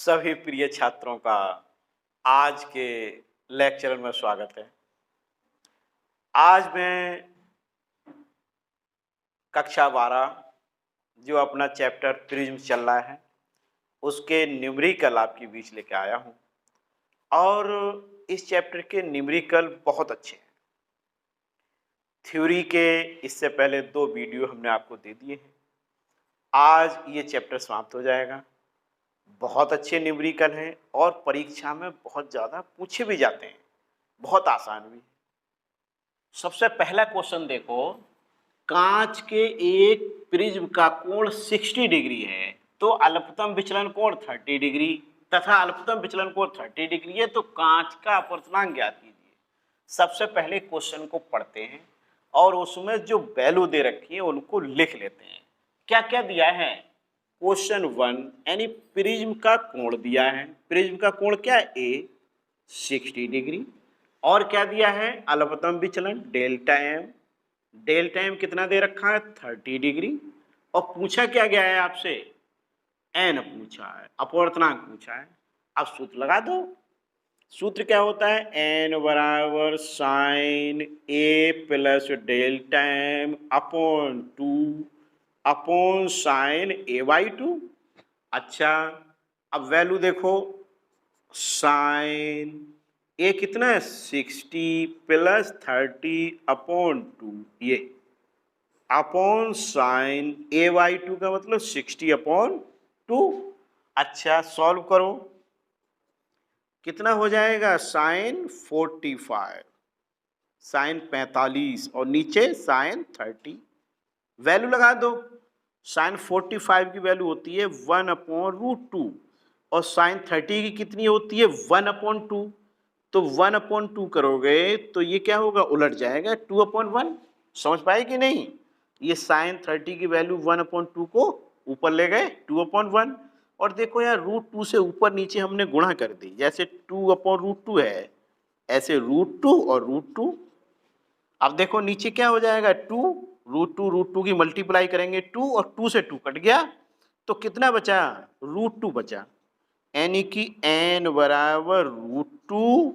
सभी प्रिय छात्रों का आज के लेक्चर में स्वागत है। आज मैं कक्षा 12 जो अपना चैप्टर प्रिज्म चल रहा है उसके न्यूमेरिकल आपके बीच लेके आया हूँ और इस चैप्टर के न्यूमेरिकल बहुत अच्छे हैं। थ्योरी के इससे पहले 2 वीडियो हमने आपको दे दिए हैं। आज ये चैप्टर समाप्त हो जाएगा। बहुत अच्छे न्यूमेरिकल हैं और परीक्षा में बहुत ज़्यादा पूछे भी जाते हैं, बहुत आसान भी। सबसे पहला क्वेश्चन देखो, कांच के एक प्रिज्म का कोण 60 डिग्री है तो अल्पतम विचलन कोण 30 डिग्री तथा अल्पतम विचलन कोण 30 डिग्री है तो कांच का अपवर्तनांक ज्ञात कीजिए। सबसे पहले क्वेश्चन को पढ़ते हैं और उसमें जो वैल्यू दे रखी है उनको लिख लेते हैं। क्या क्या दिया है? क्वेश्चन 1 यानी प्रिज्म का कोण दिया है। प्रिज्म का कोण क्या है? ए 60 डिग्री। और क्या दिया है? अल्पतम विचलन डेल्टा एम। डेल्टा एम कितना दे रखा है? 30 डिग्री। और पूछा क्या गया है आपसे? एन पूछा है, अपवर्तनांक पूछा है। अब सूत्र लगा दो। सूत्र क्या होता है? एन बराबर sine A plus delta m upon 2 upon sine A by 2। अच्छा, अब वैल्यू देखो, साइन ए कितना है? 60 प्लस 30 अपॉन 2, ये अपॉन साइन ए बाई 2 का मतलब 60 अपॉन 2। अच्छा, सॉल्व करो, कितना हो जाएगा? साइन 45, साइन 45 और नीचे साइन 30। वैल्यू लगा दो। साइन 45 की वैल्यू होती है 1 अपॉन रूट 2 और साइन 30 की कितनी होती है? 1 अपॉन 2। तो 1 अपॉन 2 करोगे तो ये क्या होगा? उलट जाएगा, 2 अपॉन 1। समझ पाए कि नहीं? ये साइन 30 की वैल्यू 1 अपॉन 2 को ऊपर ले गए 2 अपॉन 1। और देखो यार, रूट 2 से ऊपर नीचे हमने गुणा कर दी। जैसे 2 अपॉन रूट 2 है, ऐसे रूट 2 और रूट 2। अब देखो नीचे क्या हो जाएगा? 2 रूट 2 की मल्टीप्लाई करेंगे 2 और 2 से 2 कट गया तो कितना बचा? रूट 2 बचा। यानी कि n बराबर रूट 2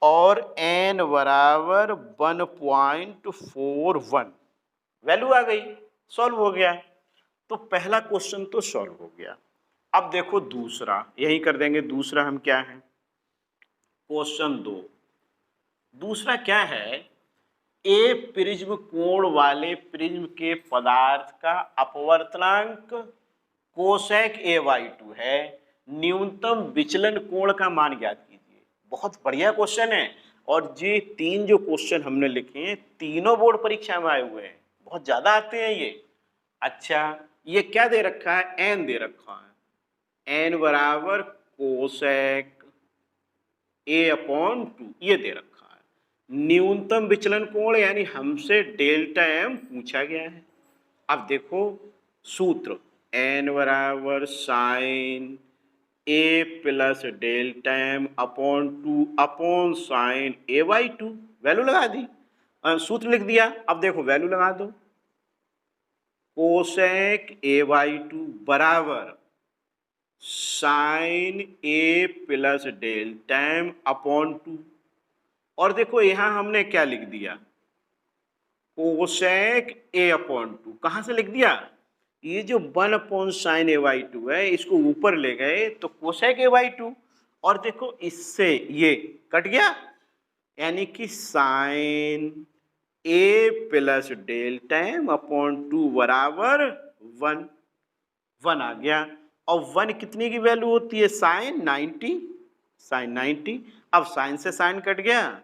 और n बराबर 1.41। वैल्यू आ गई, सॉल्व हो गया। तो पहला क्वेश्चन तो सॉल्व हो गया। अब देखो दूसरा, यही कर देंगे। दूसरा हम क्या है? क्वेश्चन 2। दूसरा क्या है? ए प्रिज्म कोण वाले प्रिज्म के पदार्थ का अपवर्तनांक कोसेक ए बाई 2 है। न्यूनतम विचलन कोण का मान ज्ञात कीजिए। बहुत बढ़िया क्वेश्चन है और ये 3 जो क्वेश्चन हमने लिखे हैं तीनों बोर्ड परीक्षा में आए हुए हैं, बहुत ज्यादा आते हैं ये। अच्छा, ये क्या दे रखा है? एन दे रखा है। एन बराबर कोसेक ए अपॉन 2 ये दे रखा है। न्यूनतम विचलन कोण यानी हमसे डेल्टा एम पूछा गया है। अब देखो सूत्र, एन बराबर sine A plus delta m upon 2 upon sine A by 2। Value लगा दी, सूत्र लिख दिया। अब देखो वैल्यू लगा दो, कोसेक ए बाई 2 बराबर sine A plus delta m upon 2। और देखो यहां हमने क्या लिख दिया? कोसेक ए अपॉन 2। कहां से लिख दिया? ये जो 1 अपॉन साइन ए बाई 2 है इसको ऊपर ले गए तो कोसेक ए बाई 2। और देखो इससे ये कट गया, यानी कि sign A plus delta m upon 2 बराबर 1। 1 आ गया। और 1 कितने की वैल्यू होती है? साइन 90। साइन 90। अब साइन से साइन कट गया,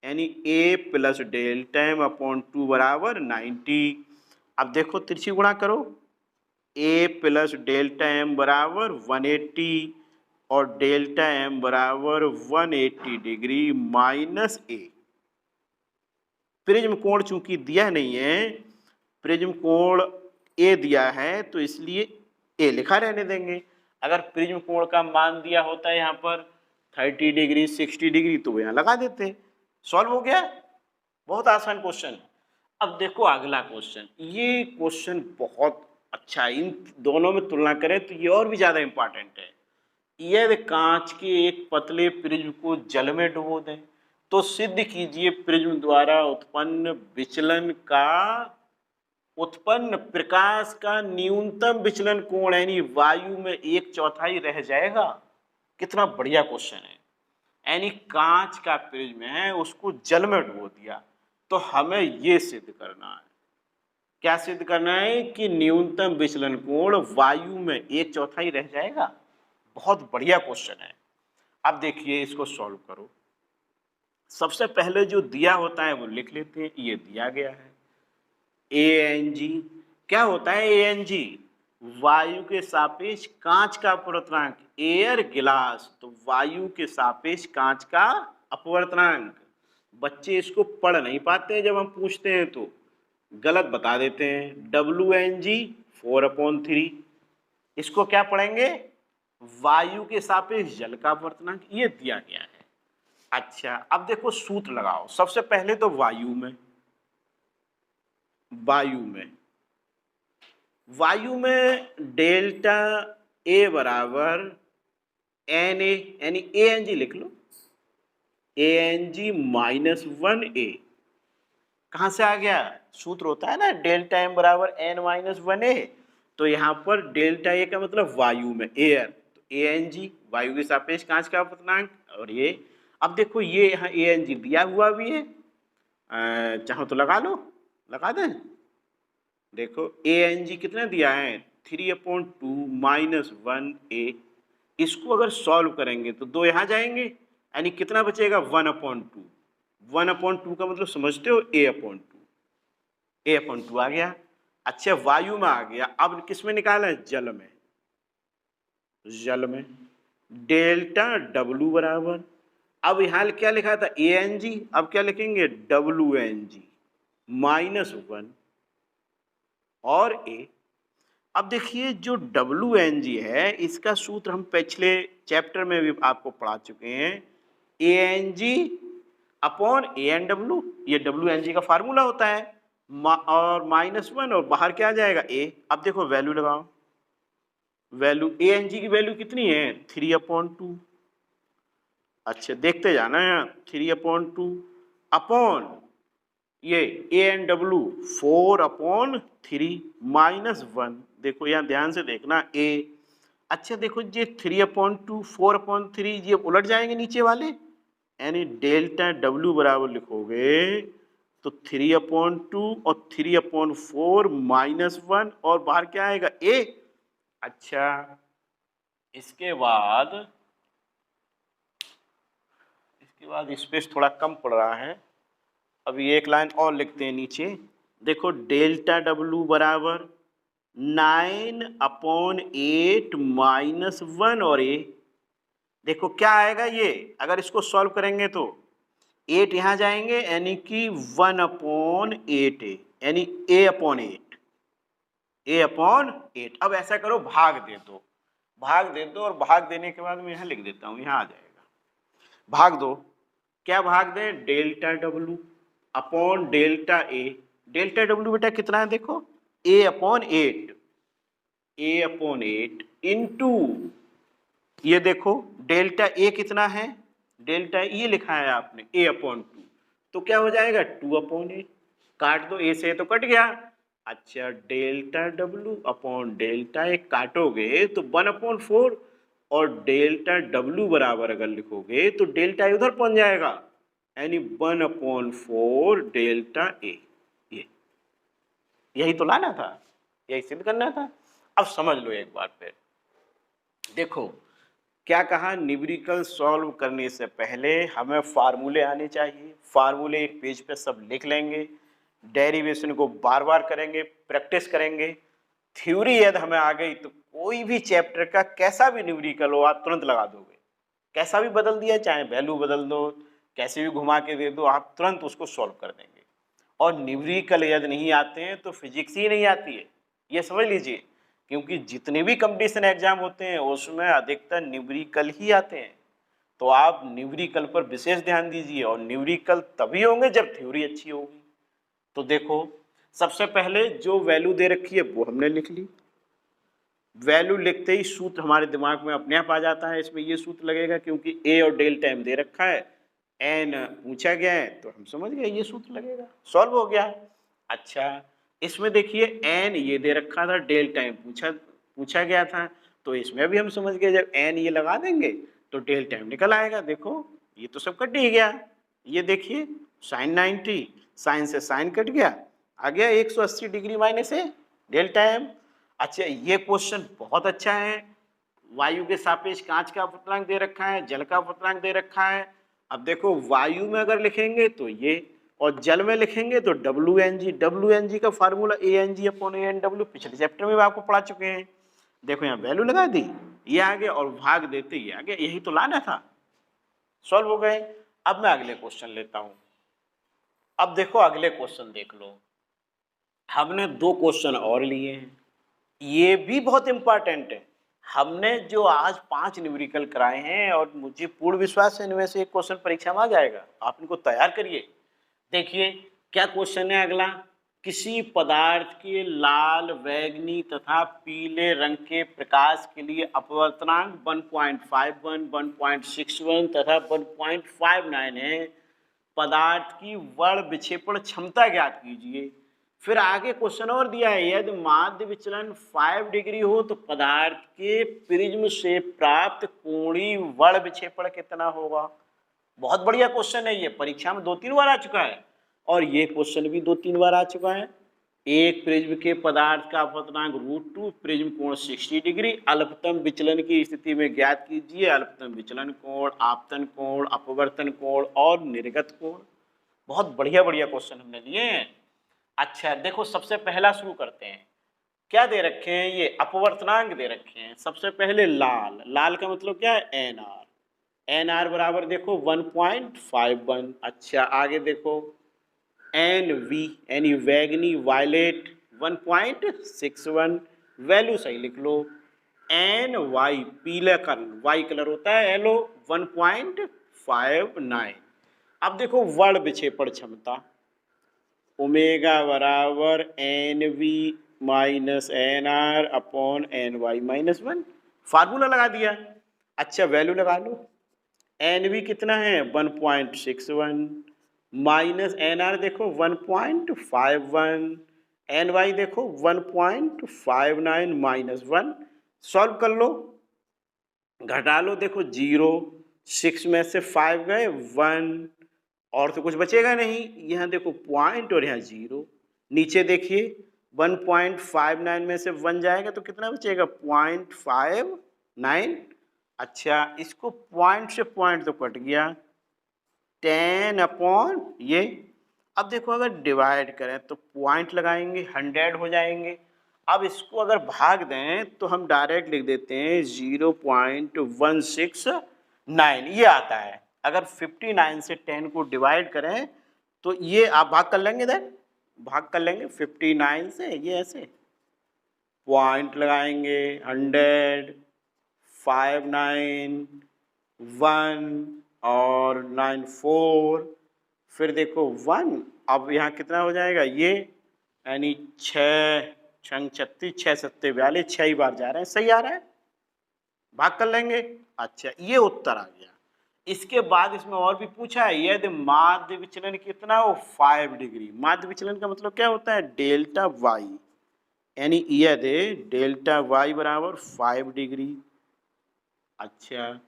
यानी ए प्लस डेल्टा एम अपॉन 2 बराबर 90। अब देखो तिरछी गुणा करो, ए प्लस डेल्टा एम बराबर 180 और डेल्टा एम बराबर 180 डिग्री माइनस ए। प्रिज्म कोण चूंकि दिया नहीं है, प्रिज्म कोण ए दिया है तो इसलिए ए लिखा रहने देंगे। अगर प्रिज्म कोण का मान दिया होता है यहाँ पर 30 डिग्री 60 डिग्री तो यहाँ लगा देते। सॉल्व हो गया, बहुत आसान क्वेश्चन। अब देखो अगला क्वेश्चन, ये क्वेश्चन बहुत अच्छा है। इन दोनों में तुलना करें तो ये और भी ज्यादा इंपॉर्टेंट है। यदि कांच के एक पतले प्रिज्म को जल में डुबो दें तो सिद्ध कीजिए प्रिज्म द्वारा उत्पन्न प्रकाश का न्यूनतम विचलन कोण यानी वायु में 1/4 रह जाएगा। कितना बढ़िया क्वेश्चन है। यानी कांच का प्रिज्म है, उसको जल में डुबो दिया, तो हमें ये सिद्ध करना है। क्या सिद्ध करना है कि न्यूनतम विचलन कोण वायु में 1/4 रह जाएगा। बहुत बढ़िया क्वेश्चन है। अब देखिए इसको सॉल्व करो। सबसे पहले जो दिया होता है वो लिख लेते हैं। ये दिया गया है ANG। क्या होता है ANG? वायु के सापेक्ष कांच का अपवर्तनांक, एयर गिलास, तो वायु के सापेक्ष कांच का अपवर्तनांक। बच्चे इसको पढ़ नहीं पाते हैं, जब हम पूछते हैं तो गलत बता देते हैं। WNG 4/3। इसको क्या पढ़ेंगे? वायु के सापेक्ष जल का अपवर्तनांक, ये दिया गया है। अच्छा, अब देखो सूत्र लगाओ। सबसे पहले तो वायु में डेल्टा A बराबर NA यानी ANG लिख लो, ANG -1A। कहां से आ गया? सूत्र होता है ना डेल्टा M बराबर N-1A। तो यहां पर डेल्टा A का मतलब वायु में एयर, तो ANG वायु के सापेक्ष कांच का अपवर्तनांक। और ये अब देखो ये यहाँ ANG दिया हुआ भी है, चाहो तो लगा लो, लगा दें। देखो ANG कितना दिया है? 3/2 -1A। इसको अगर सॉल्व करेंगे तो 2 यहाँ जाएंगे, यानी कितना बचेगा? 1/2। 1/2 का मतलब समझते हो? A/2। A/2 आ गया। अच्छा, वायु में आ गया। अब किस में निकाला है? जल में। डेल्टा W बराबर, अब यहाँ क्या लिखा था? ANG, अब क्या लिखेंगे? WNG -1 और A। अब देखिए जो WNG है इसका सूत्र हम पिछले चैप्टर में भी आपको पढ़ा चुके हैं। ANG/ANW, ये WNG का फार्मूला होता है। और -1 और बाहर क्या आ जाएगा? A। अब देखो वैल्यू लगाओ। वैल्यू ANG की वैल्यू कितनी है? 3/2। अच्छा देखते जाना है। 3/2 अपॉन ये ANW 4/3 -1। देखो यहाँ ध्यान से देखना A। अच्छा देखो ये 3/2 4/3 ये उलट जाएंगे नीचे वाले, यानी डेल्टा W बराबर लिखोगे तो 3/2 और 3/4 -1 और बाहर क्या आएगा? A। अच्छा इसके बाद स्पेस थोड़ा कम पड़ रहा है, अभी एक लाइन और लिखते हैं नीचे। देखो डेल्टा W बराबर 9/8 -1 और A। देखो क्या आएगा ये? अगर इसको सॉल्व करेंगे तो 8 यहाँ जाएंगे, यानी कि 1/8A, यानी A/8। A/8। अब ऐसा करो, भाग दे दो और भाग देने के बाद मैं यहाँ लिख देता हूँ, यहाँ आ जाएगा। भाग दो। क्या भाग दें? Delta W upon delta A। Delta W बेटा कितना है? देखो A/8 इंटू ये देखो डेल्टा A कितना है? डेल्टा ये लिखा है आपने A/2, तो क्या हो जाएगा? 2/8। काट दो, A से तो कट गया। अच्छा delta W upon delta A काटोगे तो 1/4 और डेल्टा W बराबर अगर लिखोगे तो डेल्टा A उधर पहुंच जाएगा, यानी 1/4 डेल्टा A। ये यही तो लाना था, यही सिद्ध करना था। अब समझ लो एक बार फिर। देखो क्या कहा? न्यूमेरिकल सॉल्व करने से पहले हमें फार्मूले आने चाहिए। फार्मूले एक पेज पे सब लिख लेंगे, डेरिवेशन को बार बार करेंगे, प्रैक्टिस करेंगे। थ्योरी यदि हमें आ गई तो कोई भी चैप्टर का कैसा भी न्यूमेरिकल हो आप तुरंत लगा दोगे। कैसा भी बदल दिया, चाहे वैल्यू बदल दो, कैसे भी घुमा के दे दो, आप तुरंत उसको सॉल्व कर देंगे। और न्यूमेरिकल यदि नहीं आते हैं तो फिजिक्स ही नहीं आती है, ये समझ लीजिए। क्योंकि जितने भी कंपटीशन एग्जाम होते हैं उसमें अधिकतर न्यूमेरिकल ही आते हैं। तो आप न्यूमेरिकल पर विशेष ध्यान दीजिए, और न्यूमेरिकल तभी होंगे जब थ्योरी अच्छी होगी। तो देखो सबसे पहले जो वैल्यू दे रखी है वो हमने लिख ली। वैल्यू लिखते ही सूत्र हमारे दिमाग में अपने आप आ जाता है। इसमें ये सूत्र लगेगा क्योंकि ए और डेल टाइम दे रखा है, एन पूछा गया है, तो हम समझ गए ये सूत्र लगेगा, सॉल्व हो गया। अच्छा, इसमें देखिए एन ये दे रखा था, डेल टाइम पूछा गया था, तो इसमें भी हम समझ गए जब एन ये लगा देंगे तो डेल टाइम निकल आएगा। देखो ये तो सब कट ही गया, ये देखिए साइन 90, साइन से साइन कट गया, आ गया 180 डिग्री माइनस ए डेल टाइम। अच्छा, ये क्वेश्चन बहुत अच्छा है। वायु के सापेक्ष कांच का अपवर्तनांक दे रखा है, जल का अपवर्तनांक दे रखा है। अब देखो वायु में अगर लिखेंगे तो ये, और जल में लिखेंगे तो WNG का फार्मूला ANG/ANW पिछले चैप्टर में भी आपको पढ़ा चुके हैं। देखो यहाँ वैल्यू लगा दी, ये आ गया, और भाग देते ये आ गया, यही तो लाना था, सॉल्व हो गए। अब मैं अगले क्वेश्चन लेता हूं। अब देखो अगले क्वेश्चन देख लो, हमने 2 क्वेश्चन और लिए हैं, ये भी बहुत इंपॉर्टेंट है। हमने जो आज 5 न्यूमेरिकल कराए हैं और मुझे पूर्ण विश्वास है इनमें से एक क्वेश्चन परीक्षा में आ जाएगा, आप इनको तैयार करिए। देखिए क्या क्वेश्चन है अगला, किसी पदार्थ के लाल, बैंगनी तथा पीले रंग के प्रकाश के लिए अपवर्तनांक 1.51, 1.61 तथा 1.59 है। पदार्थ की वर्ण विक्षेपण क्षमता ज्ञात कीजिए। फिर आगे क्वेश्चन और दिया है, यदि माध्य विचलन 5 डिग्री हो तो पदार्थ के प्रिज्म से प्राप्त कोणीय वर्ण विक्षेपण कितना होगा। बहुत बढ़िया क्वेश्चन है, ये परीक्षा में 2-3 बार आ चुका है, और ये क्वेश्चन भी 2-3 बार आ चुका है। एक प्रिज्म के पदार्थ का अपवर्तनांक √2, प्रिज्म कोण 60 डिग्री, अल्पतम विचलन की स्थिति में ज्ञात कीजिए अल्पतम विचलन कोण, आपतन कोण, अपवर्तन कोण और निर्गत कोण। बहुत बढ़िया बढ़िया क्वेश्चन हमने लिए हैं। अच्छा देखो, सबसे पहला शुरू करते हैं। क्या दे रखे हैं, ये अपवर्तनांक दे रखे हैं। सबसे पहले लाल, लाल का मतलब क्या है, NR, NR बराबर देखो 1.51। अच्छा आगे देखो NV, यानी वैगनी वायलेट 1.61, वैल्यू सही लिख लो। NY पीला कलर, वाई कलर होता है येलो, 1.59। अब देखो वर्ण विक्षेपण क्षमता, ओमेगा बराबर NV minus NR upon NY minus 1, formula लगा दिया। अच्छा वैल्यू लगा लो, NV कितना है 1.61, माइनस NR देखो 1.51, NY देखो 1.59 माइनस 1, सॉल्व कर लो, घटा लो, देखो 0, 6 में से 5 गए 1, और तो कुछ बचेगा नहीं, यहाँ देखो पॉइंट और यहाँ 0, नीचे देखिए 1.59 में से 1 जाएगा तो कितना बचेगा 0.59। अच्छा इसको पॉइंट से पॉइंट तो कट गया, 10 अपॉन ये। अब देखो अगर डिवाइड करें तो पॉइंट लगाएंगे 100 हो जाएंगे। अब इसको अगर भाग दें तो हम डायरेक्ट लिख देते हैं 0.169, ये आता है। अगर 59 से 10 को डिवाइड करें तो ये आप भाग कर लेंगे, देन भाग कर लेंगे 59 से, ये ऐसे पॉइंट लगाएंगे 100, 59, 1 और 94, फिर देखो 1, अब यहाँ कितना हो जाएगा ये, यानी 6 छंग 36, 6 सत्ते 42, 6 ही बार जा रहे हैं, सही आ रहा है, भाग कर लेंगे। अच्छा ये उत्तर आ गया। इसके बाद इसमें और भी पूछा है, यदि माध्य विचलन कितना हो 5 डिग्री। माध्य विचलन का मतलब क्या होता है, डेल्टा वाई, यानी यदि डेल्टा वाई बराबर 5 डिग्री। अच्छा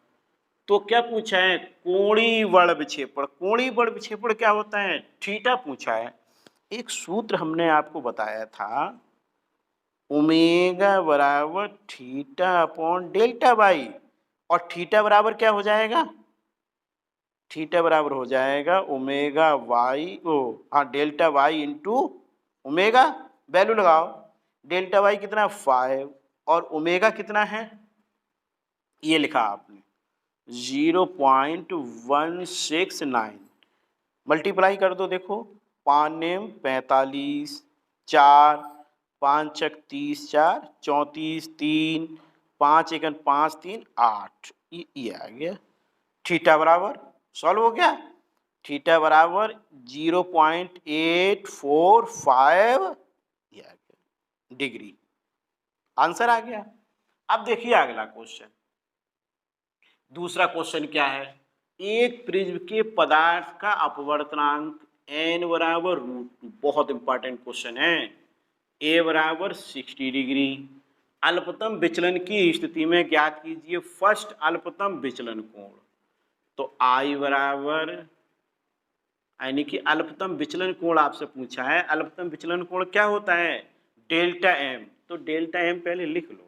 तो क्या पूछा है, कोणीय वर्ण विक्षेपण। कोणीय वर्ण विक्षेपण क्या होता है, थीटा पूछा है। एक सूत्र हमने आपको बताया था, ओमेगा बराबर थीटा अपॉन डेल्टा वाई, और थीटा बराबर क्या हो जाएगा, थीटा बराबर हो जाएगा ओमेगा वाई, हाँ delta y into omega. Value लगाओ, डेल्टा वाई कितना 5 और ओमेगा कितना है, ये लिखा आपने 0.169, मल्टीप्लाई कर दो, देखो 5 नेम 45, 4 5 छक 30, 4 34, 3 5 एकन 5 3 8, ये आ गया। थीटा बराबर सॉल्व हो गया, थीटा बराबर 0.845 ये आ गया डिग्री, आंसर आ गया। अब देखिए अगला क्वेश्चन, दूसरा क्वेश्चन क्या है, एक प्रिज्म के पदार्थ का अपवर्तनांक n बराबर √2, बहुत इंपॉर्टेंट क्वेश्चन है, a बराबर 60 डिग्री, अल्पतम विचलन की स्थिति में ज्ञात कीजिए फर्स्ट अल्पतम विचलन कोण। तो I बराबर, यानी कि अल्पतम विचलन कोण आपसे पूछा है, अल्पतम विचलन कोण क्या होता है, डेल्टा एम, तो डेल्टा एम पहले लिख लो,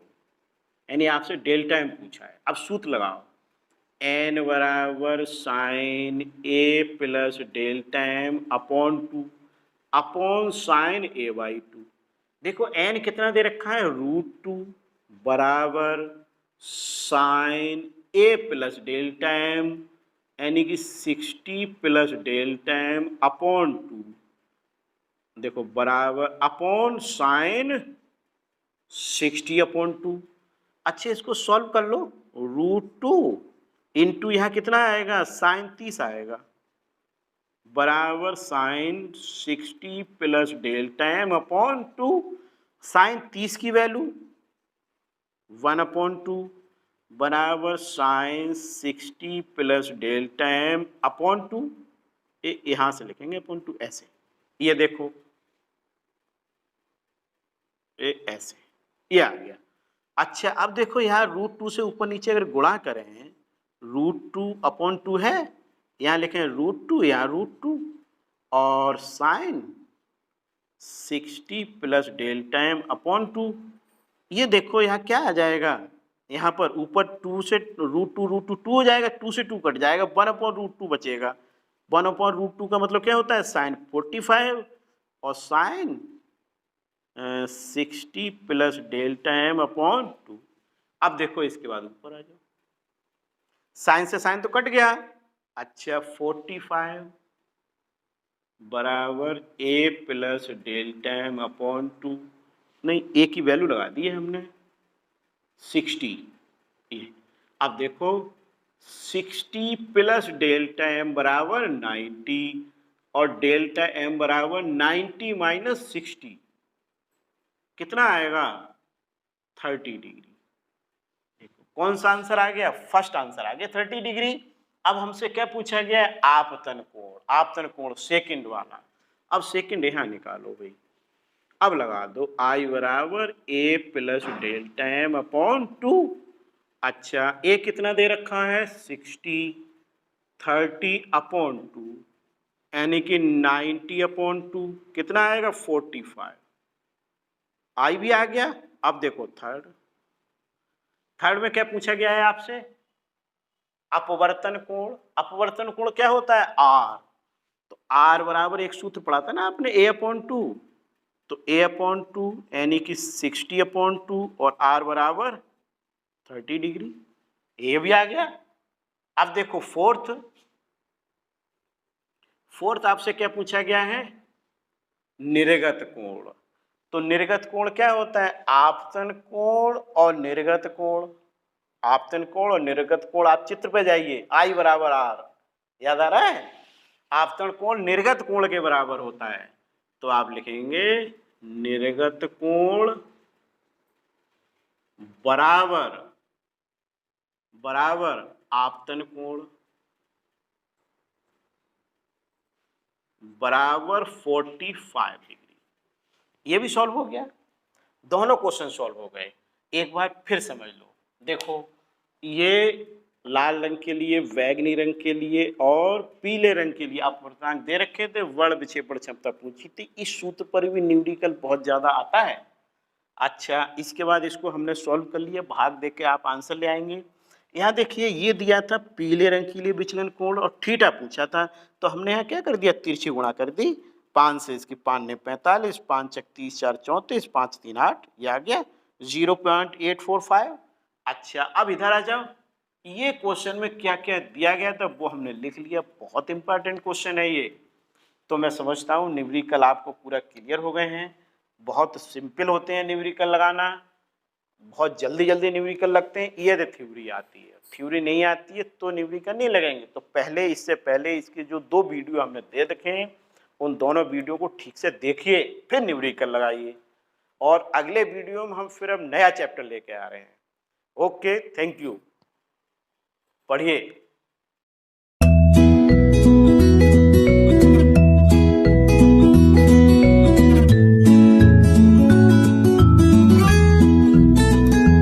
यानी आपसे डेल्टा एम पूछा है। अब सूत्र लगाओ, एन बराबर sine A plus delta m upon 2 upon sine A by 2। देखो एन कितना दे रखा है, √2 बराबर sine A plus delta m, यानी कि 60 प्लस डेल्टा एम अपॉन 2, देखो बराबर अपॉन साइन 60 अपॉन 2। अच्छा इसको सॉल्व कर लो, √2 इंटू यहाँ कितना आएगा, साइन 30 आएगा, बराबर sine 60 plus delta m upon 2, sine 30 की वैल्यू 1/2 बराबर sine 60 plus delta m upon 2, यहां से लिखेंगे अपॉन 2 ऐसे, ये देखो ये ऐसे, ये आ गया। अच्छा अब देखो यहाँ √2 से ऊपर नीचे अगर गुणा करें, √2 अपॉन 2 है, यहाँ लिखें √2, यहाँ √2 और sine 60 plus delta m upon 2, ये देखो यहाँ क्या आ जाएगा, यहाँ पर ऊपर 2 से √2 2 हो जाएगा, 2 से 2 कट जाएगा, 1/√2 बचेगा। 1/√2 का मतलब क्या होता है, साइन 45 और sine 60 plus delta m upon 2। अब देखो इसके बाद ऊपर आ जाओ, साइन से साइन तो कट गया, अच्छा 45 बराबर ए प्लस डेल्टा एम अपॉन 2, नहीं ए की वैल्यू लगा दी है हमने 60, अब देखो 60 प्लस डेल्टा एम बराबर 90 और डेल्टा एम बराबर 90 माइनस 60, कितना आएगा 30 डिग्री। देखो कौन सा आंसर आ गया, फर्स्ट आंसर आ गया 30 डिग्री। अब हमसे क्या पूछा गया है, आपतन कोण, आपतन कोण सेकंड वाला। अब सेकंड यहाँ निकालो भाई, अब लगा दो I बराबर ए प्लस डेल्टा एम अपॉन 2। अच्छा ए कितना दे रखा है 60, 30 अपॉन 2 यानी कि 90 अपॉन 2 कितना आएगा 45, I भी आ गया। अब देखो थर्ड में क्या पूछा गया है आपसे, अपवर्तन कोण। अपवर्तन कोण क्या होता है R, तो R बराबर एक सूत्र पढ़ा था ना आपने A/2, तो A/2 यानी कि 60/2 और R बराबर 30 डिग्री, ये भी आ गया। अब देखो फोर्थ आपसे क्या पूछा गया है, निर्गत कोण। तो निर्गत कोण क्या होता है, आपतन कोण और निर्गत कोण। आपतन कोण और निर्गत कोण, आप चित्र पे जाइए, I बराबर R, याद आ रहा है, आपतन कोण निर्गत कोण के बराबर होता है, तो आप लिखेंगे निर्गत कोण बराबर आपतन कोण बराबर 45 डिग्री। ये भी सॉल्व हो गया, दोनों क्वेश्चन सॉल्व हो गए। एक बार फिर समझ लो, देखो ये लाल रंग के लिए, बैगनी रंग के लिए और पीले रंग के लिए अपवर्तनांक दे रखे थे, वर्ण विक्षेपण क्षमता पूछी थी। इस सूत्र पर भी न्यूमेरिकल बहुत ज्यादा आता है। अच्छा इसके बाद इसको हमने सॉल्व कर लिया, भाग दे के आप आंसर ले आएंगे। यहाँ देखिए ये दिया था पीले रंग के लिए विचलन कोण और थीटा पूछा था, तो हमने यहाँ क्या कर दिया, तिरछी गुणा कर दी, 5 से इसकी 5 ने 45, 5 चक 30, 4 34, 5 3 8, ये आ गया 0.845। अच्छा अब इधर आ जाओ, ये क्वेश्चन में क्या क्या दिया गया था वो हमने लिख लिया, बहुत इंपॉर्टेंट क्वेश्चन है ये। तो मैं समझता हूँ न्यूमेरिकल आपको पूरा क्लियर हो गए हैं। बहुत सिंपल होते हैं न्यूमेरिकल लगाना, बहुत जल्दी जल्दी न्यूमेरिकल लगते हैं, ये थ्योरी आती है, थ्योरी नहीं आती है तो न्यूमेरिकल नहीं लगेंगे। तो पहले इससे पहले इसके जो 2 वीडियो हमने दे रखे हैं, उन दोनों वीडियो को ठीक से देखिए, फिर न्यूमेरिकल लगाइए। और अगले वीडियो में हम फिर अब नया चैप्टर लेके आ रहे हैं, ओके, थैंक यू। पढ़िए।